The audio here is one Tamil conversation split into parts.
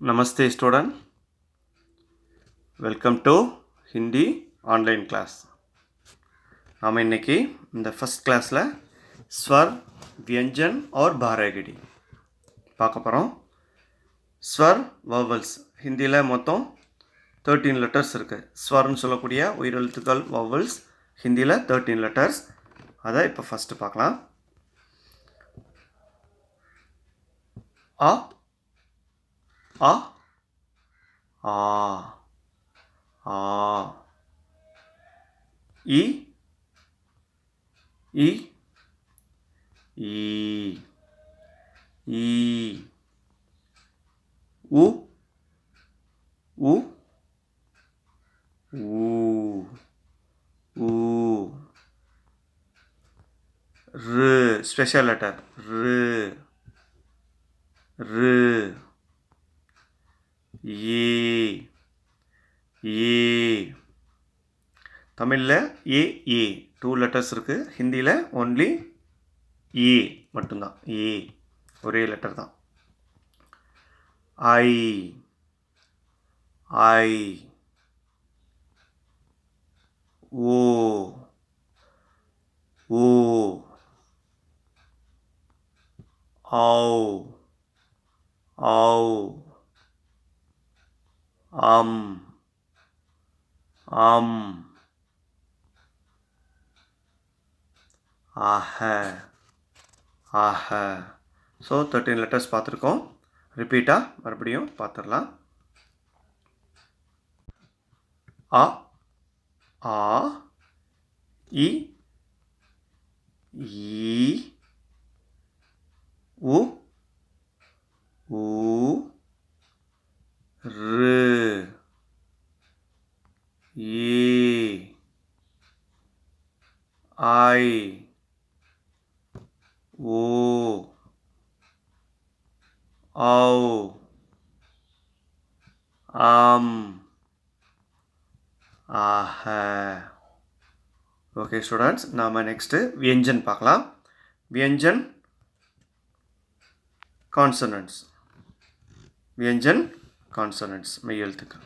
Namaste student, welcome to Hindi online class. நாம் இன்னைக்கு இந்த ஃபர்ஸ்ட் கிளாஸில் ஸ்வர் வியஞ்சன் और பாரகிடி பார்க்க போகிறோம். ஸ்வர் வவல்ஸ் ஹிந்தியில் மொத்தம் 13 லெட்டர்ஸ் இருக்குது. ஸ்வர்னு சொல்லக்கூடிய உயிரெழுத்துக்கள் வவல்ஸ் ஹிந்தியில் 13 லெட்டர்ஸ். அதை இப்போ ஃபஸ்ட்டு பார்க்கலாம். அ आ आ आ ई ई ई ई उ उ ऊ ऊ र स्पेशल लेटर र र ஏ தமிழில் ஏ 2 லெட்டர்ஸ் இருக்குது. ஹிந்தியில் ஒன்லி ஏ மட்டும்தான். ஏ ஒரே லெட்டர் தான். ஐ ஐ ஓ ஓ ஆவ் ஆவ் ஆம் ஆஹ ஆஹ. ஸோ 13 லெட்டர்ஸ் பார்த்துருக்கோம். ரிப்பீட்டாக மறுபடியும் பார்த்துடலாம். அ ஆ இ ஈ உ ஊ र ये आई ओ औ आम ஆஹ. ஓகே ஸ்டூடெண்ட்ஸ், நாம் நெக்ஸ்ட்டு வியஞ்சன் பார்க்கலாம். வியஞ்சன் கான்சனன்ட்ஸ். வியஞ்சன் கான்சனன்ட்ஸ் மெய் எழுத்துக்கள்.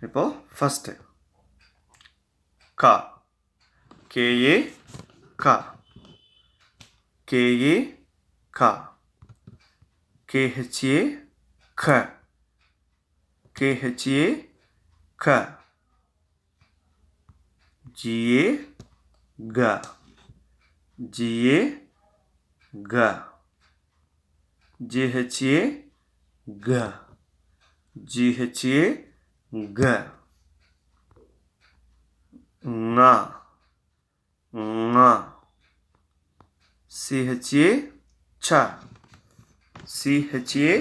இப்போது ஃபஸ்ட்டு கா கேஏ கா கேஏ கா கேஹெச்ஏ க கேஹெச்ஏ க ஜிஏ க ஜிஏ க ஜிஹெச்ஏ க ஜிஹெச்ஏ க ங ங சிஹெச்ஏ ச சிஹெச்ஏ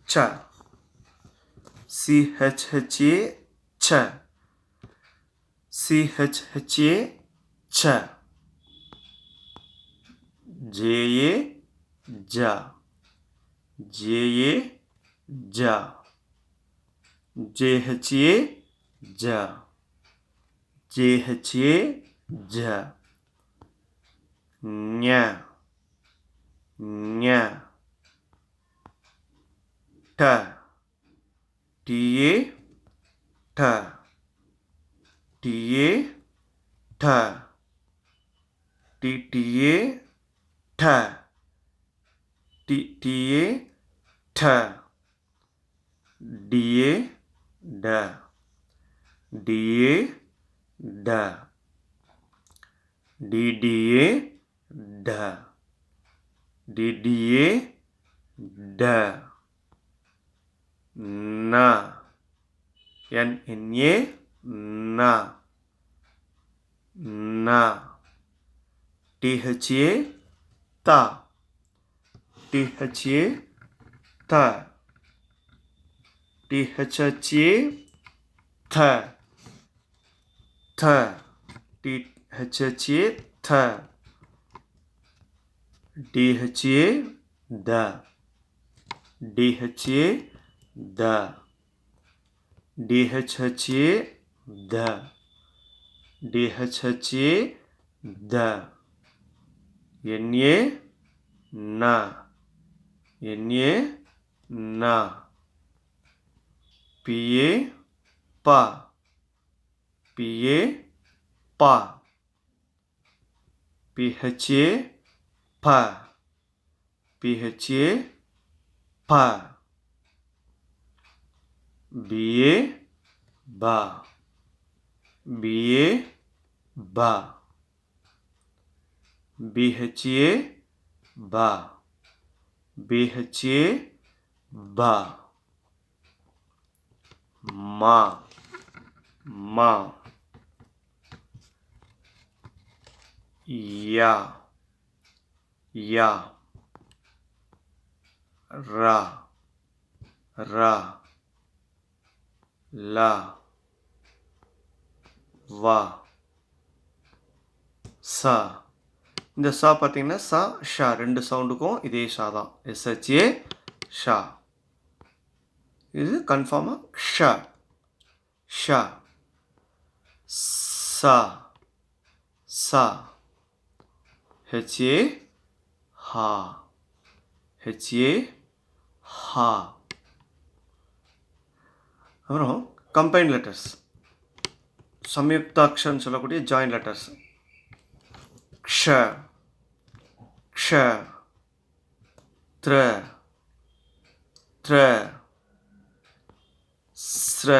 ச சிஹெச்ஹெச்ஏ ச சிஹெச்ஹெச்ஏ ச ஜேஏ ஜ ஜேஏ ஜ ஜேஹெச்ஏ ஜ ஜேஹெச்ஏ ஜ ஞ ஞ ட டிஏ ட டிஏ ட டிடிஏ ட டிடிஏ ட டிஏ ட டிஏ ட டிடிஏ ட டிடிஏ ட ந என்ஏ ந ந டிஹெச்ஏ த டிஹெச்ஏ த டிஹெச்ஏ த த டிஹெச்ஏ த டிஹெச்ஏ த டிஹெச்ஏ த டிஹெச்ஏ த டிஹெச்ஏ த என்ஏ ந என்ஏ ந PA pa PA pa PHA pa PHA pa BA ba BA ba BHA ba BHA ba ma ma ya ya ra ra la வா சா இந்த சா பார்த்தீங்கன்னா சா ஷா ரெண்டு சவுண்டுக்கும் இதே ஷா தான் SHA ஷா இது கன்ஃபார்மாக ஷா ஷா சா சா HA ஹா HA ஹா அப்புறம் கம்பைன் லெட்டர்ஸ் சம்யுக்தாக்ஷன்னு சொல்லக்கூடிய ஜாயின் லெட்டர்ஸ் க்ஷ க்ஷ த்ர த்ர ஸ்ர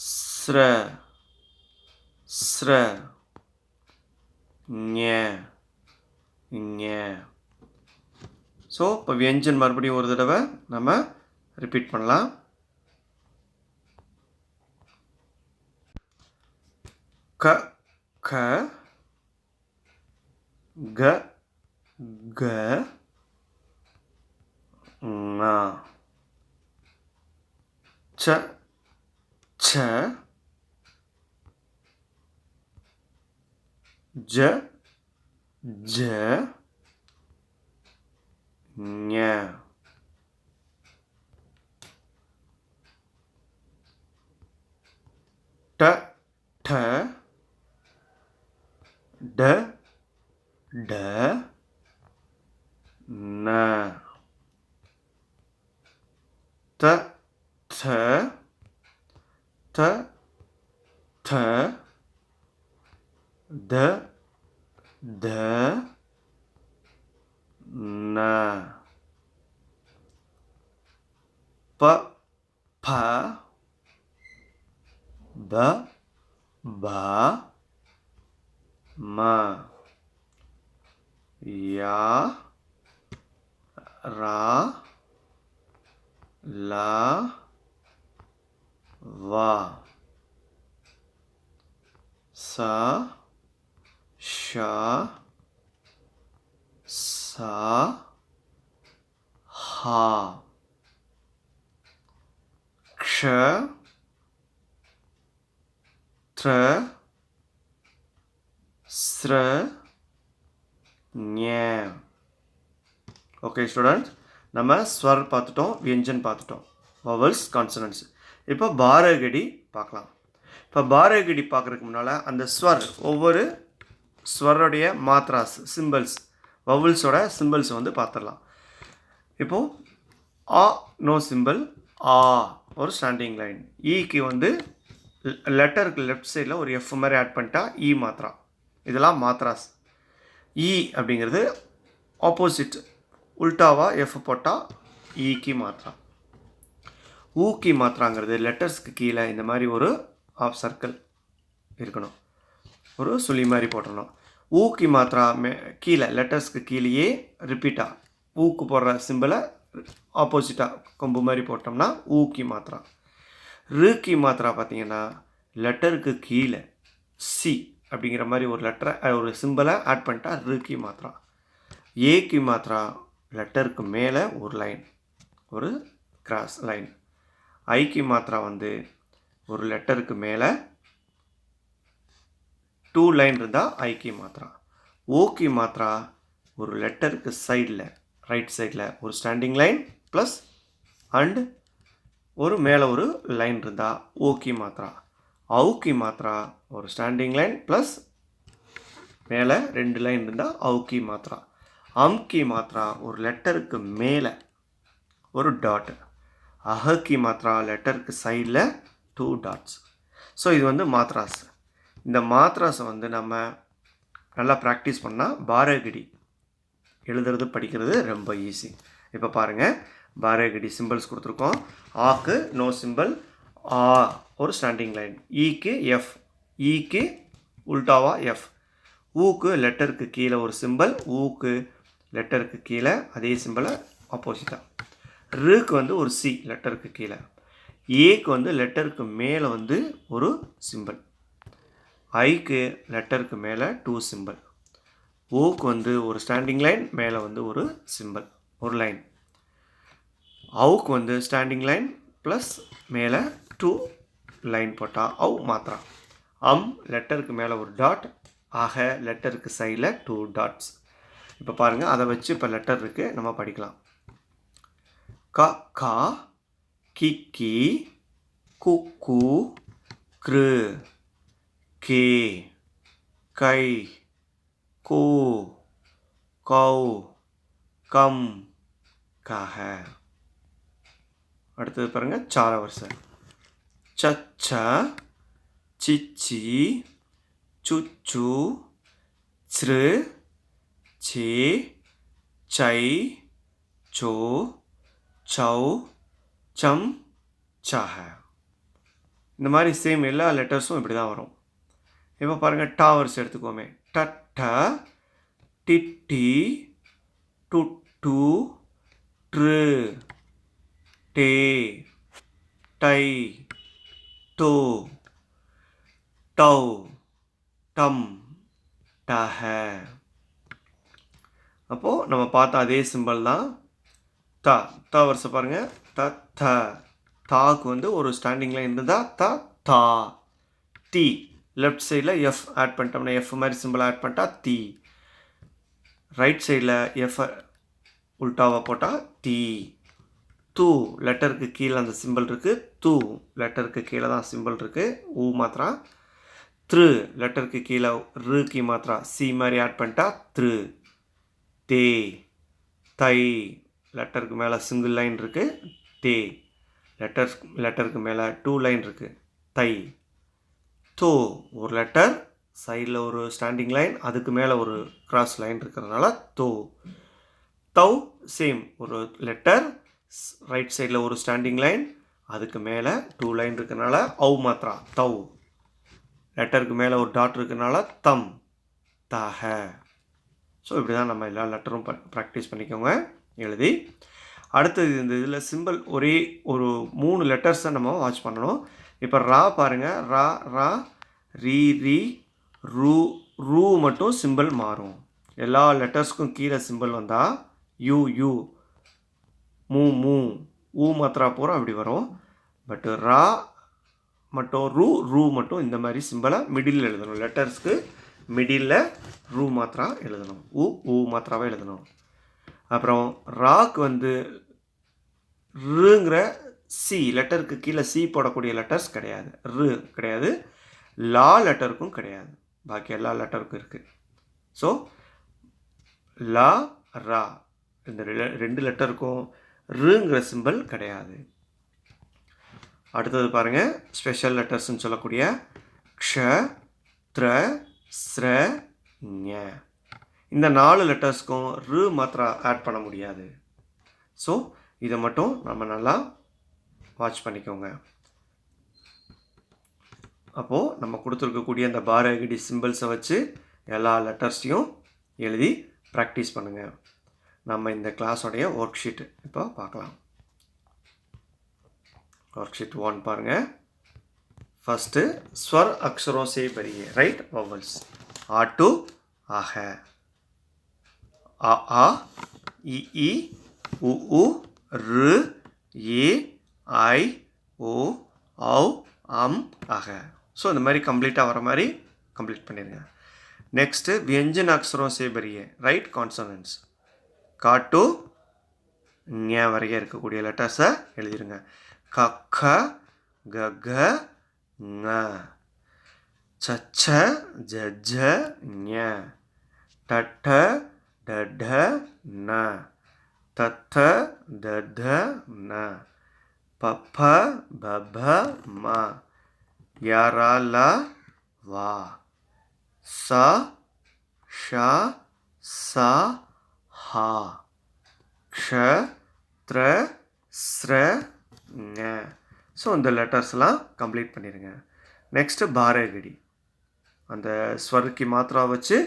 ஸ்ர ஸ்ர ஞ ஞ ஸோ இப்போ வியஞ்சன் மறுபடியும் ஒரு தடவை நம்ம ரிப்பீட் பண்ணலாம். க க க க ங ச ச ஜ ஜ ஞ ட ட ட ட ந த த த த த த ந ப ப ப ப ம யா ரா லா வா சா ஷா சா ஹா க்ஷ த்ர ஸ்ர ஞ. ஓகே ஸ்டூடெண்ட்ஸ், நம்ம ஸ்வர் பார்த்துட்டோம், வியஞ்சன் பார்த்துட்டோம், வவல்ஸ், கான்சனன்ட்ஸ். இப்போ பாரகடி பார்க்கலாம். இப்போ பாரகடி பார்க்குறதுக்கு முன்னால் அந்த ஸ்வர், ஒவ்வொரு ஸ்வருடைய மாத்ராஸ், சிம்பிள்ஸ், வவல்ஸோட சிம்பிள்ஸ் வந்து பார்த்துடலாம். இப்போது ஆ நோ சிம்பிள், ஆ ஒரு ஸ்டாண்டிங் லைன். ஈக்கு வந்து லெட்டருக்கு லெஃப்ட் சைடில் ஒரு எஃப் மாதிரி ஆட் பண்ணிட்டா இ மாத்ரா. இதெல்லாம் மாத்ராஸ். இ அப்படிங்கிறது ஆப்போசிட், உல்டாவாக எஃப் போட்டால் ஈக்கி மாத்ரா. ஊக்கி மாத்ராங்கிறது லெட்டர்ஸ்க்கு கீழே இந்த மாதிரி ஒரு ஆஃப் சர்க்கிள் இருக்கணும், ஒரு சுழி மாதிரி போட்டணும். ஊக்கி மாத்ரா கீழே லெட்டர்ஸ்க்கு கீழேயே ரிப்பீட்டாக ஊக்கு போடுற சிம்பிளை ஆப்போசிட்டாக கொம்பு மாதிரி போட்டோம்னா ஊக்கி மாத்ரா. ருக்கி மாத்ரா பார்த்தீங்கன்னா லெட்டருக்கு கீழே சி அப்படிங்கிற மாதிரி ஒரு லெட்டரை, ஒரு சிம்பிளை ஆட் பண்ணிட்டா ருக்கி மாத்ரா. ஏக்கி மாத்ரா லெட்டருக்கு மேலே ஒரு லைன், ஒரு கிராஸ் லைன். ஐக்கி மாத்ரா வந்து ஒரு லெட்டருக்கு மேலே 2 லைன் இருந்தால் ஐக்கி மாத்ரா. ஓக்கி மாத்ரா ஒரு லெட்டருக்கு சைடில், ரைட் சைடில் ஒரு ஸ்டாண்டிங் லைன் ப்ளஸ் அண்ட் ஒரு மேலே ஒரு லைன் இருந்தால் ஓக்கி மாத்ரா. அவுக்கி மாத்ரா ஒரு ஸ்டாண்டிங் லைன் ப்ளஸ் மேலே 2 லைன் இருந்தால் அவுக்கி மாத்ரா. அம்கி மாத்ரா ஒரு லெட்டருக்கு மேலே ஒரு டாட். அஹக்கி மாத்திரா லெட்டருக்கு சைடில் 2 டாட்ஸ். ஸோ இது வந்து மாத்ராஸ். இந்த மாத்ராஸை வந்து நம்ம நல்லா ப்ராக்டிஸ் பண்ணால் பாரகடி எழுதுறது படிக்கிறது ரொம்ப ஈஸி. இப்போ பாருங்கள், பாரகடி சிம்பிள்ஸ் கொடுத்துருக்கோம். ஆக்கு நோ சிம்பிள், ஆ ஒரு ஸ்டாண்டிங் லைன், ஈக்கு எஃப், ஈக்கு உல்டாவா எஃப், ஊக்கு லெட்டருக்கு கீழே ஒரு சிம்பிள், ஊக்கு லெட்டருக்கு கீழே அதே சிம்பிளை ஆப்போசிட்டாக, ருக்கு வந்து ஒரு சி லெட்டருக்கு கீழே, ஏக்கு வந்து லெட்டருக்கு மேலே வந்து ஒரு சிம்பிள், ஐக்கு லெட்டருக்கு மேலே 2 சிம்பிள், ஓக்கு வந்து ஒரு ஸ்டாண்டிங் லைன் மேலே வந்து ஒரு சிம்பிள் ஒரு லைன், அவுக்கு வந்து ஸ்டாண்டிங் லைன் ப்ளஸ் மேலே 2 லைன் போட்டால் அவு மாத்திரா. லெட்டருக்கு மேலே ஒரு டாட், ஆக லெட்டருக்கு சைடில் 2 டாட்ஸ். இப்போ பாருங்கள், அதை வச்சு இப்போ லெட்டர் இருக்குது, நம்ம படிக்கலாம். க கா, கிக்கி, குக்கு, க்ரு, கே, கை, கூ, கௌ, கம், கஹ. அடுத்தது பாருங்கள், சார வரிசை. சச்ச, சிச்சி, சுச்சு, ச்ரு, சே, சை, சோ, சௌ, சம், சஹ. இந்த மாதிரி சேம் எல்லா லெட்டர்ஸும் இப்படி தான் வரும். இப்போ பாருங்கள், டா வரிசை எடுத்துக்கோமே. டட்ட, டிட்டி, டுட்டு, ட்ரு, டே, டை, டோ, டௌ, டம், டஹ. அப்போது நம்ம பார்த்த அதே சிம்பிள் தான். தா, தா வரிசை பாருங்கள். த த, தாக்கு வந்து ஒரு ஸ்டாண்டிங் லைன் இருந்தால் த தா. தி, லெஃப்ட் சைடில் எஃப் ஆட் பண்ணிட்டோம்னா, எஃப் மாதிரி சிம்பிள் ஆட் பண்ணிட்டா தி. ரைட் சைடில் எஃப் உல்டாவை போட்டால் தி. தூ, லெட்டருக்கு கீழே அந்த சிம்பிள் இருக்குது, தூ லெட்டருக்கு கீழே தான் சிம்பிள் இருக்குது, ஊ மாத்திரா. த்ரு, லெட்டருக்கு கீழே ருக்கு மாத்திரா சி மாதிரி ஆட் பண்ணிட்டா த்ரு. தே, தை, லெட்டருக்கு மேலே சிங்கிள் லைன் இருக்குது, தே, லெட்டருக்கு மேலே 2 லைன் இருக்குது, தை. தோ, ஒரு லெட்டர் சைடில் ஒரு ஸ்டாண்டிங் லைன், அதுக்கு மேலே ஒரு கிராஸ் லைன் இருக்கிறதுனால தோ. தௌ, சேம் ஒரு லெட்டர், ரைட் சைடில் ஒரு ஸ்டாண்டிங் லைன், அதுக்கு மேலே 2 லைன் இருக்கிறதுனால அவு மாத்திரா தௌ. லெட்டருக்கு மேலே ஒரு டாட் இருக்கிறதுனால தம், தஹ. ஸோ இப்படி தான் நம்ம எல்லா லெட்டரும் ப்ராக்டிஸ் பண்ணிக்கோங்க எழுதி. அடுத்தது இந்த இதில் சிம்பிள் ஒரே ஒரு 3 லெட்டர்ஸை நம்ம வாட்ச் பண்ணணும். இப்போ ரா பாருங்கள், ரா ரா, ரீ ரீ, ரூ ரூ மட்டும் சிம்பிள் மாறும். எல்லா லெட்டர்ஸ்க்கும் கீழே சிம்பிள் வந்தால் யூ யூ, மூ மூ, ஊ மாத்திரா பூரா அப்படி வரும். பட்டு ரா மட்டும் ரூ மட்டும் இந்த மாதிரி சிம்பிளை மிடில் எழுதணும். லெட்டர்ஸ்க்கு மிடில் ரூ மாத்திரா எழுதணும், ஊ மாத்திராவை எழுதணும். அப்புறம் ராக்கு வந்து ருங்கிற சி லெட்டருக்கு கீழே சி போடக்கூடிய லெட்டர்ஸ் கிடையாது, ரு கிடையாது, லா லெட்டருக்கும் கிடையாது, பாக்கி எல்லா லெட்டருக்கும் இருக்குது. ஸோ லா ரா இந்த 2 லெட்டருக்கும் ருங்கிற சிம்பிள் கிடையாது. அடுத்தது பாருங்கள், ஸ்பெஷல் லெட்டர்ஸ்ன்னு சொல்லக்கூடிய க்ஷ, த்ர, ஸ்ர, ஞ. இந்த 4 லெட்டர்ஸ்க்கும் ரு மாத்திரா ஆட் பண்ண முடியாது. ஸோ இதை மட்டும் நம்ம நல்லா வாட்ச் பண்ணிக்கோங்க. அப்போது நம்ம கொடுத்துருக்கக்கூடிய அந்த பாரகடி சிம்பிள்ஸை வச்சு எல்லா லெட்டர்ஸையும் எழுதி ப்ராக்டிஸ் பண்ணுங்கள். நம்ம இந்த கிளாஸோடைய ஒர்க் ஷீட் இப்போ பார்க்கலாம். ஒர்க் ஷீட் 1 பாருங்கள். ஃபஸ்ட்டு ஸ்வர் அக்ஷரோं से भरिए, ரைட் வவல்ஸ். ஆ டு ஆஹ, அ ஆ, இ ஈ, உ ஊ, ரு, ஏ, ஐ, ஓ, ஔ, அம், அக. ஸோ இந்த மாதிரி கம்ப்ளீட்டாக வர மாதிரி கம்ப்ளீட் பண்ணிடுங்க. நெக்ஸ்ட்டு व्यंजन अक्षरों से भरिए, ரைட் கான்சனன்ட்ஸ். கா டு ஞ வரைய இருக்கக்கூடிய லெட்டர்ஸை எழுதிடுங்க. க க, க க, ங, சச்ச, ஜஜ, ஞ, டட்ட, டட, ந, தத்த, தத, ந, பப்ப பப ம யரல வா ச ஷ ச ஹா க்ஷ த்ர ஸ்ர ஞ. ஸோ இந்த லெட்டர்ஸ்லாம் கம்ப்ளீட் பண்ணிடுங்க. நெக்ஸ்ட்டு பாரகடி. அந்த ஸ்வருக்கு மாத்திரா வச்சு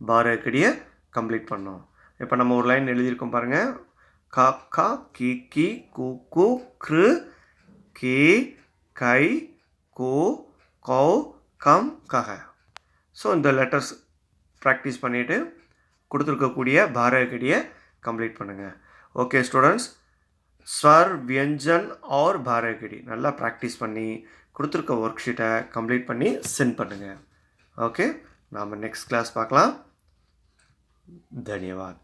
பாரகடியை கம்ப்ளீட் பண்ணோம். இப்போ நம்ம ஒரு லைன் எழுதியிருக்கோம் பாருங்கள். க க கி கி கு கு க்ரு கி கை கு கௌ கம் கக. ஸோ இந்த லெட்டர்ஸ் ப்ராக்டிஸ் பண்ணிவிட்டு கொடுத்துருக்கக்கூடிய பாரகடியை கம்ப்ளீட் பண்ணுங்கள். ஓகே ஸ்டூடெண்ட்ஸ், ஸ்வர் வியஞ்சன் और பாரகடி நல்லா ப்ராக்டிஸ் பண்ணி கொடுத்துருக்க ஒர்க் ஷீட்டை கம்ப்ளீட் பண்ணி சென்ட் பண்ணுங்கள். ஓகே, நாம் நெக்ஸ்ட் கிளாஸ் பார்க்கலாம். தன்யவாத்.